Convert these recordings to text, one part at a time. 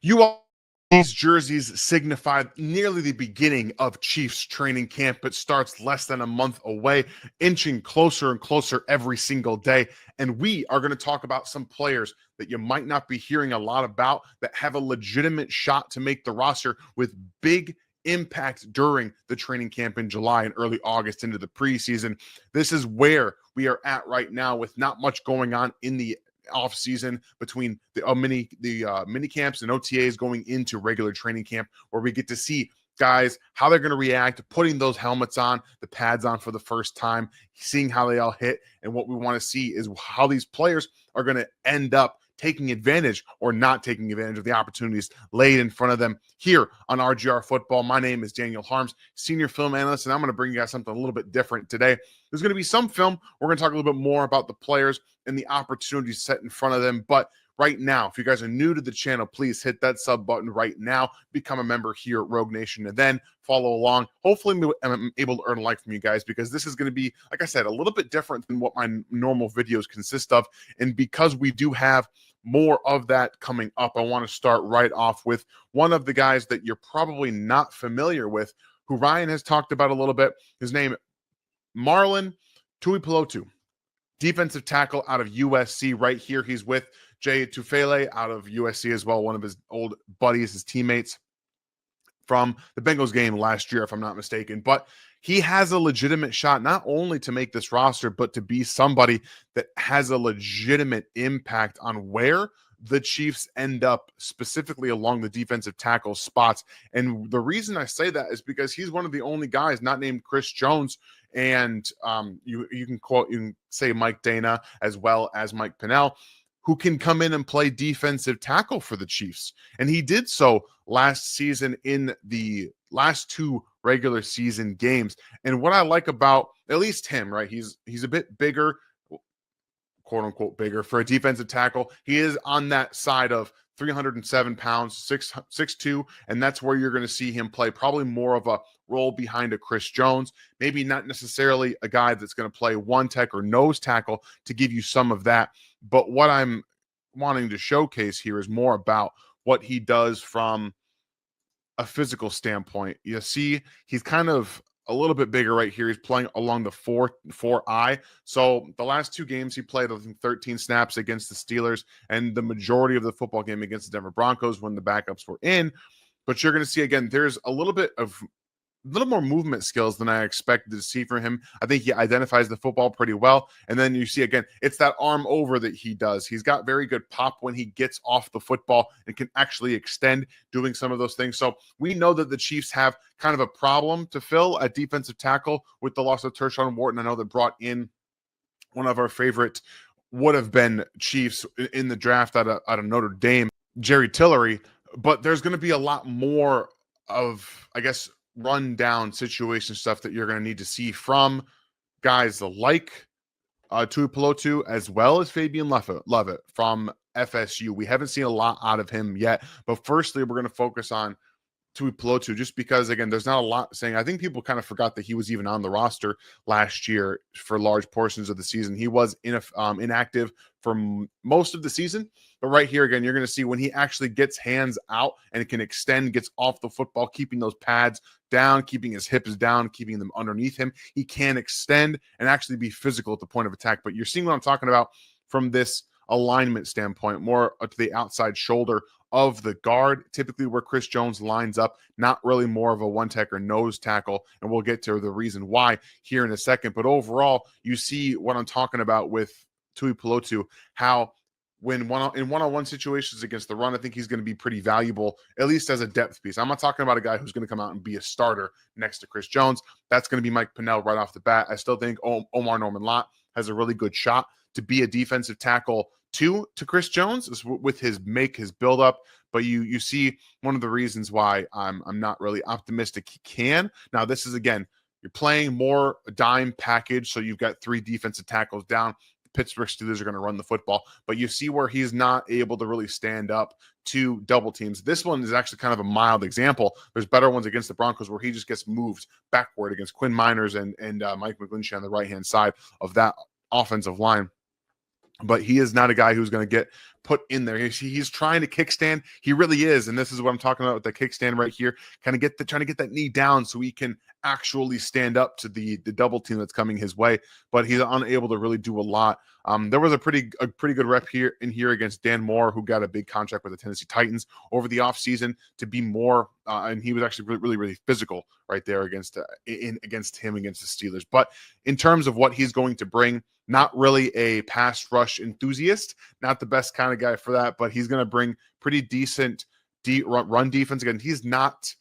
You all, these jerseys signify nearly the beginning of Chiefs training camp. It starts less than a month away, inching closer and closer every single day. And we are going to talk about some players that you might not be hearing a lot about that have a legitimate shot to make the roster with big impact during the training camp in July and early August into the preseason. This is where we are at right now with not much going on in the off season between the mini camps and OTAs going into regular training camp, where we get to see guys how they're going to react, putting those helmets on, the pads on for the first time, seeing how they all hit. And what we want to see is how these players are going to end up taking advantage or not taking advantage of the opportunities laid in front of them here on RGR Football. My name is Daniel Harms, senior film analyst, and I'm going to bring you guys something a little bit different today. There's going to be some film. We're going to talk a little bit more about the players and the opportunities set in front of them. But right now, if you guys are new to the channel, please hit that sub button right now, become a member here at Rogue Nation, and then follow along. Hopefully I'm able to earn a like from you guys, because this is going to be, like I said, a little bit different than what my normal videos consist of. And because we do have more of that coming up, I want to start right off with one of the guys that you're probably not familiar with, who Ryan has talked about a little bit. His name, Marlin Palotu, defensive tackle out of USC. Right here, he's with Jay Tufele out of USC as well, one of his old buddies, his teammates from the Bengals game last year, if I'm not mistaken. But he has a legitimate shot not only to make this roster, but to be somebody that has a legitimate impact on where the Chiefs end up, specifically along the defensive tackle spots. And the reason I say that is because he's one of the only guys not named Chris Jones. And you can say Mike Dana as well as Mike Pennell, who can come in and play defensive tackle for the Chiefs. And he did so last season in the last two regular season games. And what I like about at least him, right? He's a bit bigger, quote unquote bigger for a defensive tackle. He is on that side of 307 pounds, 6'2", and that's where you're going to see him play probably more of a role behind a Chris Jones, maybe not necessarily a guy that's going to play one tech or nose tackle to give you some of that. But what I'm wanting to showcase here is more about what he does from a physical standpoint. You see, he's kind of a little bit bigger right here. He's playing along the 4-eye. So the last two games he played, I think 13 snaps against the Steelers, and the majority of the football game against the Denver Broncos when the backups were in. But you're going to see, again, there's a little more movement skills than I expected to see from him. I think he identifies the football pretty well. And then you see, again, it's that arm over that he does. He's got very good pop when he gets off the football and can actually extend doing some of those things. So we know that the Chiefs have kind of a problem to fill at defensive tackle with the loss of Tershawn Wharton. I know that brought in one of our favorite would have been Chiefs in the draft out of Notre Dame, Jerry Tillery. But there's going to be a lot more of, I guess, run down situation stuff that you're going to need to see from guys like Palotu, as well as Fabian Lovett from FSU. We haven't seen a lot out of him yet, but firstly, we're going to focus on Palotu, just because, again, there's not a lot saying. I think people kind of forgot that he was even on the roster last year for large portions of the season. He was inactive for most of the season. But right here, again, you're going to see when he actually gets hands out and can extend, gets off the football, keeping those pads down, keeping his hips down, keeping them underneath him. He can extend and actually be physical at the point of attack. But you're seeing what I'm talking about from this alignment standpoint, more to the outside shoulder of the guard, typically where Chris Jones lines up, not really more of a one tech or nose tackle. And we'll get to the reason why here in a second. But overall, you see what I'm talking about with Palotu, how when one-on-one situations against the run, I think he's going to be pretty valuable, at least as a depth piece. I'm not talking about a guy who's going to come out and be a starter next to Chris Jones. That's going to be Mike Pennell right off the bat. I still think Omar Norman-Lott has a really good shot to be a defensive tackle to Chris Jones with his build up. But you see one of the reasons why I'm not really optimistic he can. Now, this is, again, you're playing more dime package, so you've got three defensive tackles down. Pittsburgh Steelers are going to run the football, but you see where he's not able to really stand up to double teams. This one is actually kind of a mild example. There's better ones against the Broncos where he just gets moved backward against Quinn Miners and Mike McGlinchey on the right-hand side of that offensive line. But he is not a guy who's going to get put in there. He's trying to kickstand. He really is. And this is what I'm talking about with the kickstand right here. Trying to get that knee down so he can actually stand up to the double team that's coming his way. But he's unable to really do a lot. There was a pretty good rep here against Dan Moore, who got a big contract with the Tennessee Titans over the offseason to be more, and he was actually really physical right there against the Steelers. But in terms of what he's going to bring, not really a pass rush enthusiast, not the best kind of guy for that, but he's going to bring pretty decent run defense. Again, he's not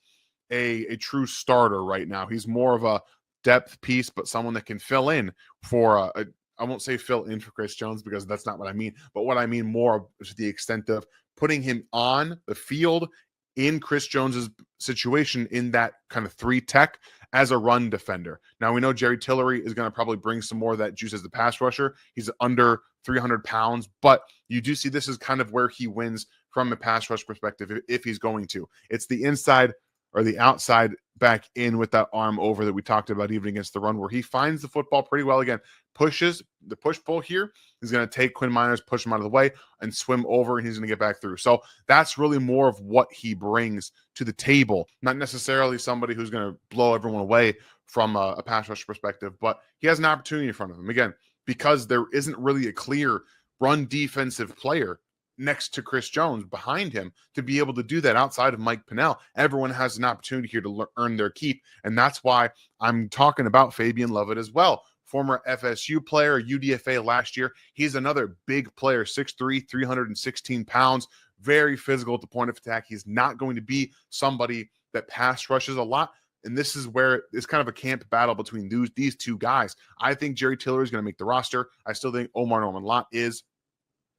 a true starter right now. He's more of a depth piece, but someone that can fill in for I won't say fill in for Chris Jones, because that's not what I mean, but what I mean more to the extent of putting him on the field in Chris Jones's situation in that kind of 3 tech as a run defender. Now, we know Jerry Tillery is going to probably bring some more of that juice as the pass rusher. He's under 300 pounds, but you do see this is kind of where he wins from a pass rush perspective if he's going to. It's the inside or the outside back in with that arm over that we talked about even against the run, where he finds the football pretty well. Again, pushes the push-pull here. He's going to take Quinn Miners, push him out of the way, and swim over, and he's going to get back through. So that's really more of what he brings to the table, not necessarily somebody who's going to blow everyone away from a pass rush perspective, but he has an opportunity in front of him. Again, because there isn't really a clear run defensive player next to Chris Jones behind him to be able to do that outside of Mike Pennell. Everyone has an opportunity here to earn their keep, and that's why I'm talking about Fabian Lovett as well. Former FSU player, UDFA last year. He's another big player, 6'3", 316 pounds, very physical at the point of attack. He's not going to be somebody that pass rushes a lot, and this is where it's kind of a camp battle between these two guys. I think Jerry Tillery is going to make the roster. I still think Omar Norman Lott is.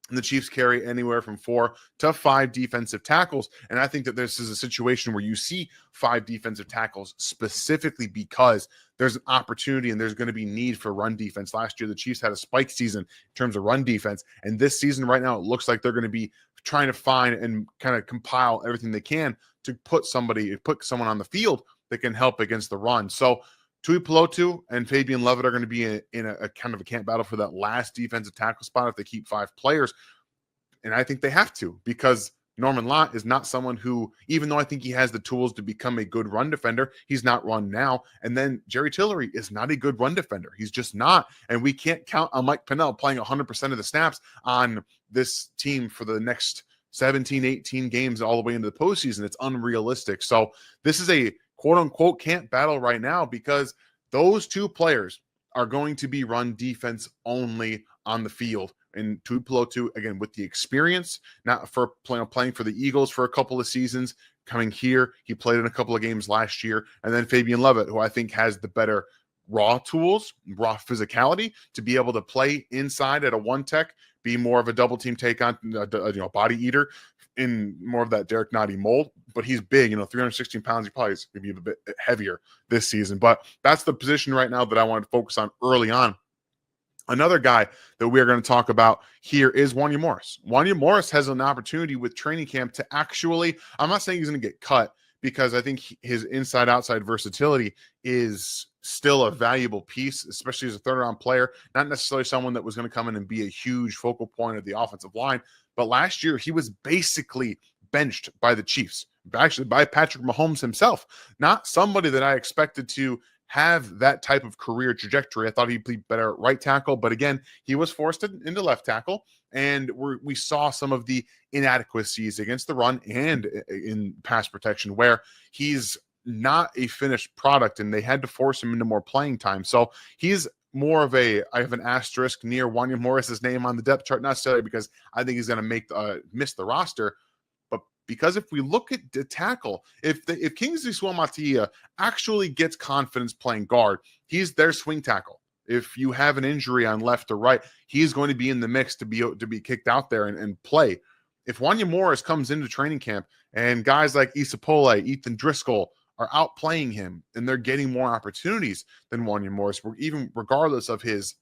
And the Chiefs carry anywhere from 4 to 5 defensive tackles. And I think that this is a situation where you see 5 defensive tackles specifically because there's an opportunity and there's going to be need for run defense. Last year, the Chiefs had a spike season in terms of run defense. And this season right now, it looks like they're going to be trying to find and kind of compile everything they can to put someone on the field that can help against the run. So Tui Palotu and Fabian Lovett are going to be in a kind of a camp battle for that last defensive tackle spot if they keep 5 players. And I think they have to, because Norman Lott is not someone who, even though I think he has the tools to become a good run defender, he's not run now. And then Jerry Tillery is not a good run defender. He's just not. And we can't count on Mike Pennell playing 100% of the snaps on this team for the next 17, 18 games all the way into the postseason. It's unrealistic. So this is a quote-unquote camp battle right now, because those 2 players are going to be run defense only on the field. And Tui Palotu, again, with the experience, not for playing for the Eagles for a couple of seasons, coming here, he played in a couple of games last year. And then Fabian Lovett, who I think has the better raw tools, raw physicality to be able to play inside at a 1 tech, be more of a double team take on, body eater, in more of that Derek Nottie mold, but he's big, 316 pounds. He probably is going to be a bit heavier this season, but that's the position right now that I wanted to focus on early on. Another guy that we're going to talk about here is Wanya Morris. Wanya Morris has an opportunity with training camp to actually, I'm not saying he's going to get cut, because I think his inside-outside versatility is still a valuable piece, especially as a third-round player, not necessarily someone that was going to come in and be a huge focal point of the offensive line. But last year, he was basically benched by the Chiefs, actually by Patrick Mahomes himself. Not somebody that I expected to have that type of career trajectory. I thought he'd be better at right tackle, but again, he was forced into left tackle, and we saw some of the inadequacies against the run and in pass protection, where he's not a finished product, and they had to force him into more playing time. So he's more of I have an asterisk near Wanya Morris's name on the depth chart, not necessarily because I think he's going to miss the roster, but because if we look at the tackle, if Kingsley Suamataia actually gets confidence playing guard, he's their swing tackle. If you have an injury on left or right, he's going to be in the mix to be kicked out there and play. If Wanya Morris comes into training camp and guys like Isapole, Ethan Driscoll are outplaying him and they're getting more opportunities than Wanya Morris, even regardless of his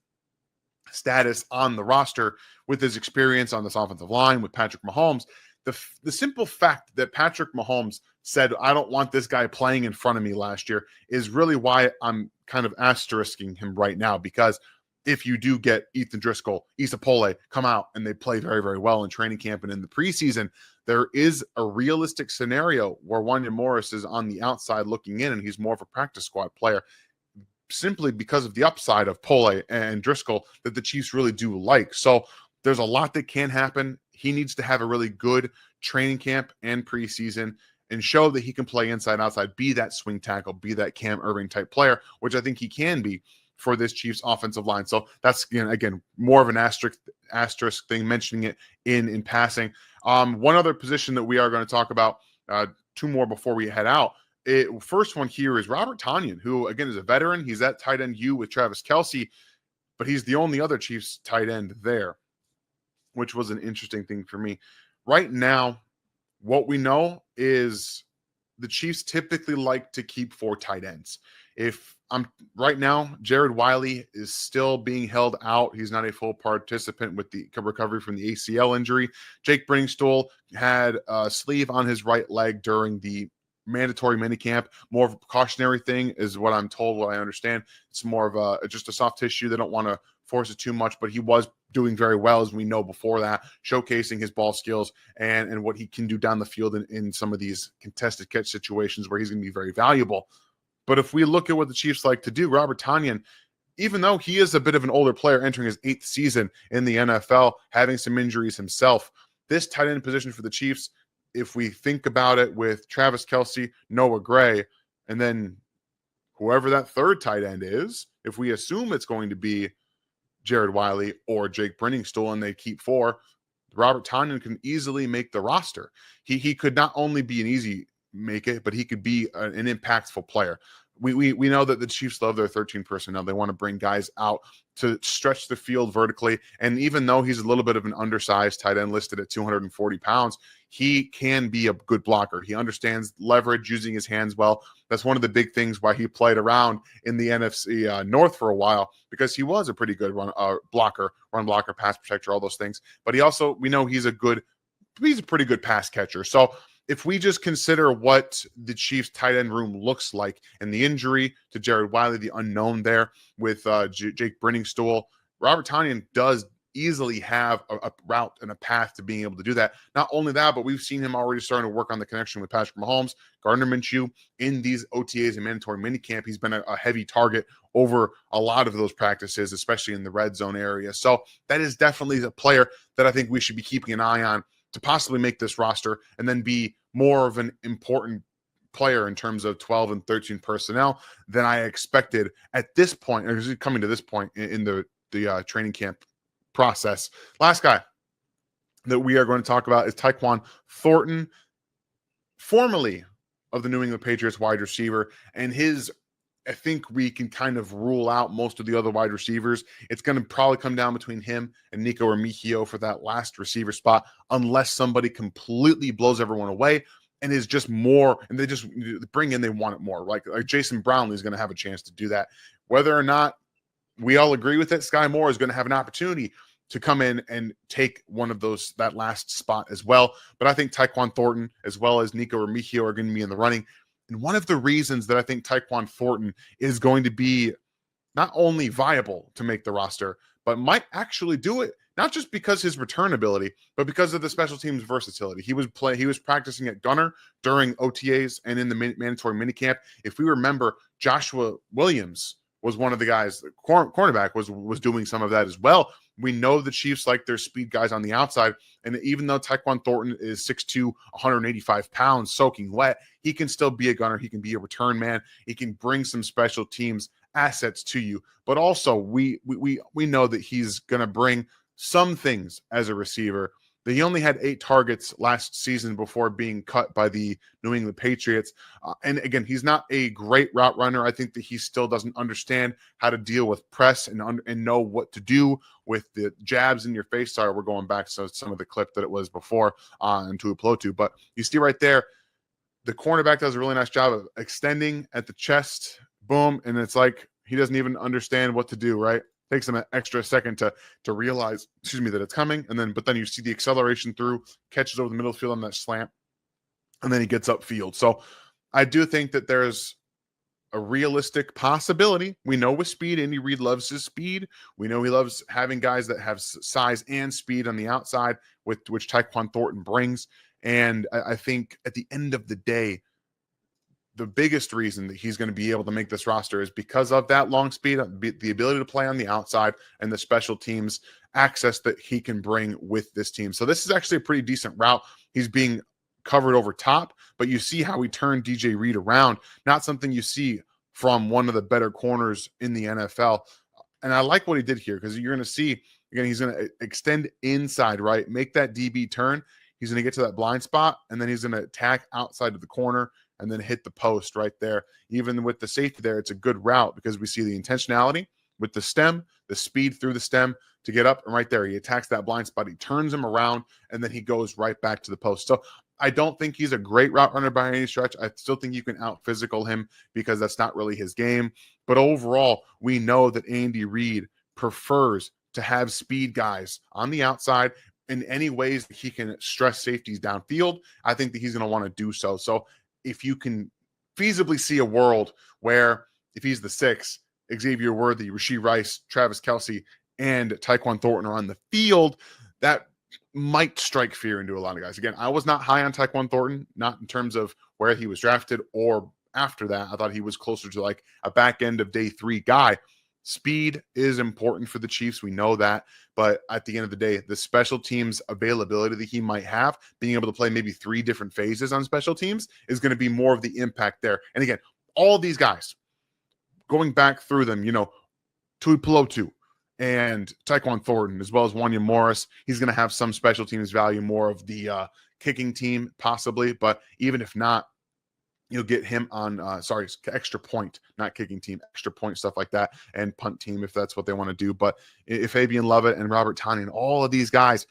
status on the roster, with his experience on this offensive line with Patrick Mahomes, the simple fact that Patrick Mahomes said, I don't want this guy playing in front of me last year, is really why I'm kind of asterisking him right now, because if you do get Ethan Driscoll, Issa Pole come out and they play very, very well in training camp and in the preseason, there is a realistic scenario where Wanya Morris is on the outside looking in and he's more of a practice squad player, simply because of the upside of Pole and Driscoll that the Chiefs really do like. So there's a lot that can happen. He needs to have a really good training camp and preseason and show that he can play inside, outside, be that swing tackle, be that Cam Irving type player, which I think he can be for this Chiefs offensive line. So that's, again, more of an asterisk thing, mentioning it in passing. One other position that we are going to talk about, two more before we head out. First one here is Robert Tonyan, who, again, is a veteran. He's at tight end U with Travis Kelce, but he's the only other Chiefs tight end there, which was an interesting thing for me. Right now, what we know is the Chiefs typically like to keep 4 tight ends. Right now, Jared Wiley is still being held out. He's not a full participant with the recovery from the ACL injury. Jake Briningstool had a sleeve on his right leg during the mandatory minicamp. More of a precautionary thing is what I'm told, what I understand. It's more of just a soft tissue. They don't want to force it too much, but he was doing very well, as we know before that, showcasing his ball skills and what he can do down the field in some of these contested catch situations where he's going to be very valuable. But if we look at what the Chiefs like to do, Robert Tonyan, even though he is a bit of an older player entering his 8th season in the NFL, having some injuries himself, this tight end position for the Chiefs, if we think about it with Travis Kelce, Noah Gray, and then whoever that third tight end is, if we assume it's going to be Jared Wiley or Jake Briningstool and they keep 4, Robert Tonyan can easily make the roster. He could not only be an easy make it, but he could be an impactful player. We know that the Chiefs love their 13 personnel. They want to bring guys out to stretch the field vertically. And even though he's a little bit of an undersized tight end listed at 240 pounds, he can be a good blocker. He understands leverage, using his hands well. That's one of the big things why he played around in the NFC North for a while, because he was a pretty good run blocker, pass protector, all those things. But he also, we know he's a pretty good pass catcher. So if we just consider what the Chiefs tight end room looks like and the injury to Jared Wiley, the unknown there with Jake Briningstool, Robert Tonyan does easily have a route and a path to being able to do that. Not only that, but we've seen him already starting to work on the connection with Patrick Mahomes, Gardner Minshew in these OTAs and mandatory minicamp. He's been a heavy target over a lot of those practices, especially in the red zone area. So that is definitely a player that I think we should be keeping an eye on to possibly make this roster and then be more of an important player in terms of 12 and 13 personnel than I expected at this point, or coming to this point in the training camp process. Last guy that we are going to talk about is Taekwon Thornton, formerly of the New England Patriots wide receiver, and I think we can kind of rule out most of the other wide receivers. It's going to probably come down between him and Nico Remigio for that last receiver spot, unless somebody completely blows everyone away and is just more, and they just bring in, they want it more. Like Jason Brownlee is going to have a chance to do that. Whether or not we all agree with it, Sky Moore is going to have an opportunity to come in and take one of those, that last spot as well. But I think Taekwon Thornton as well as Nico Remigio are going to be in the running. And one of the reasons that I think Taekwon Thornton is going to be not only viable to make the roster, but might actually do it, not just because his return ability, but because of the special teams versatility. He was practicing at gunner during OTAs and in the mandatory minicamp. If we remember, Joshua Williams was one of the guys, the cornerback was doing some of that as well. We know the Chiefs like their speed guys on the outside. And even though Taekwon Thornton is 6'2", 185 pounds, soaking wet, he can still be a gunner. He can be a return man. He can bring some special teams assets to you. But also, we know that he's going to bring some things as a receiver. That he only had 8 targets last season before being cut by the New England Patriots. And again, he's not a great route runner. I think that he still doesn't understand how to deal with press and know what to do with the jabs in your face. Sorry, we're going back to some of the clip that it was before into a Palotu. But you see right there, the cornerback does a really nice job of extending at the chest. Boom. And it's like he doesn't even understand what to do, right? Takes him an extra second to realize, that it's coming. But then you see the acceleration through, catches over the middle field on that slant, and then he gets upfield. So I do think that there's a realistic possibility. We know with speed, Andy Reid loves his speed. We know he loves having guys that have size and speed on the outside, which Taekwon Thornton brings. And I think at the end of the day, the biggest reason that he's going to be able to make this roster is because of that long speed, the ability to play on the outside, and the special teams access that he can bring with this team. So this is actually a pretty decent route. He's being covered over top, but you see how he turned DJ Reed around. Not something you see from one of the better corners in the NFL. And I like what he did here, because you're going to see, again, he's going to extend inside, right? Make that DB turn. He's going to get to that blind spot, and then he's going to attack outside of the corner and then hit the post right there. Even with the safety there, it's a good route because we see the intentionality with the stem, the speed through the stem to get up, and right there, he attacks that blind spot. He turns him around, and then he goes right back to the post. So I don't think he's a great route runner by any stretch. I still think you can out-physical him because that's not really his game. But overall, we know that Andy Reid prefers to have speed guys on the outside in any ways that he can stress safeties downfield. I think that he's going to want to do so. So if you can feasibly see a world where if he's the 6, Xavier Worthy, Rashee Rice, Travis Kelce, and Taekwon Thornton are on the field, that might strike fear into a lot of guys. Again, I was not high on Taekwon Thornton, not in terms of where he was drafted or after that. I thought he was closer to like a back end of day 3 guy. Speed is important for the Chiefs. We know that. But at the end of the day, the special teams availability that he might have, being able to play maybe 3 different phases on special teams, is going to be more of the impact there. And again, all these guys, going back through them, Palotu and Taekwon Thornton, as well as Wanya Morris, he's going to have some special teams value, more of the kicking team possibly. But even if not, you'll get him on, extra point, not kicking team, extra point, stuff like that, and punt team if that's what they want to do. But if Fabian Lovett and Robert Tonyan, all of these guys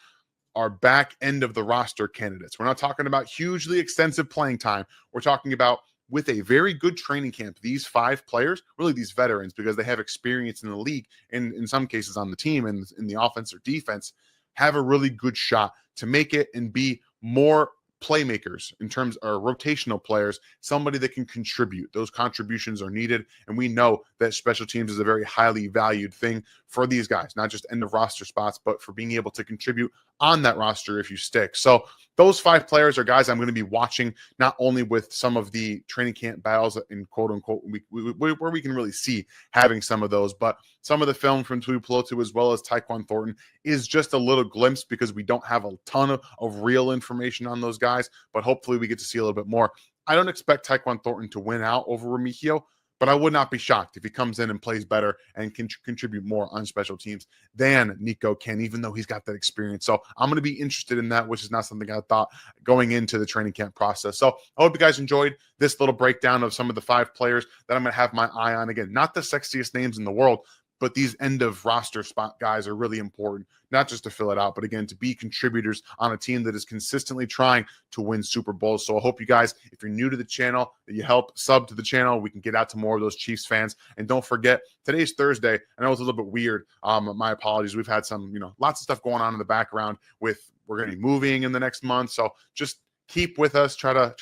are back end of the roster candidates. We're not talking about hugely extensive playing time. We're talking about with a very good training camp, these 5 players, really these veterans, because they have experience in the league and in some cases on the team and in the offense or defense, have a really good shot to make it and be more playmakers in terms of rotational players, somebody that can contribute. Those contributions are needed, and we know that special teams is a very highly valued thing for these guys, not just end of roster spots, but for being able to contribute on that roster if you stick. So those 5 players are guys I'm going to be watching, not only with some of the training camp battles in quote unquote where we can really see having some of those, but some of the film from Tui Palotu as well as Taekwon Thornton is just a little glimpse because we don't have a ton of real information on those guys, but hopefully we get to see a little bit more. I don't expect Taekwon Thornton to win out over Remigio, but I would not be shocked if he comes in and plays better and can contribute more on special teams than Nico can, even though he's got that experience. So I'm going to be interested in that, which is not something I thought going into the training camp process. So I hope you guys enjoyed this little breakdown of some of the 5 players that I'm going to have my eye on. Again, not the sexiest names in the world, but these end of roster spot guys are really important, not just to fill it out, but again, to be contributors on a team that is consistently trying to win Super Bowls. So I hope you guys, if you're new to the channel, that you help sub to the channel. We can get out to more of those Chiefs fans. And don't forget, today's Thursday. I know it's a little bit weird. My apologies. We've had some, lots of stuff going on in the background with, we're going to be moving in the next month. So just keep with us. Try to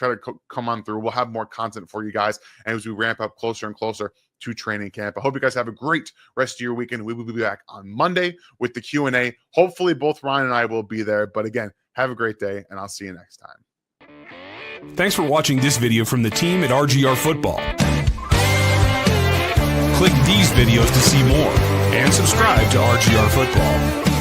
come on through. We'll have more content for you guys as we ramp up closer and closer to training camp. I hope you guys have a great rest of your weekend. We will be back on Monday with the Q&A. Hopefully both Ryan and I will be there. But again, have a great day, and I'll see you next time. Thanks for watching this video from the team at RGR Football. Click these videos to see more and subscribe to RGR Football.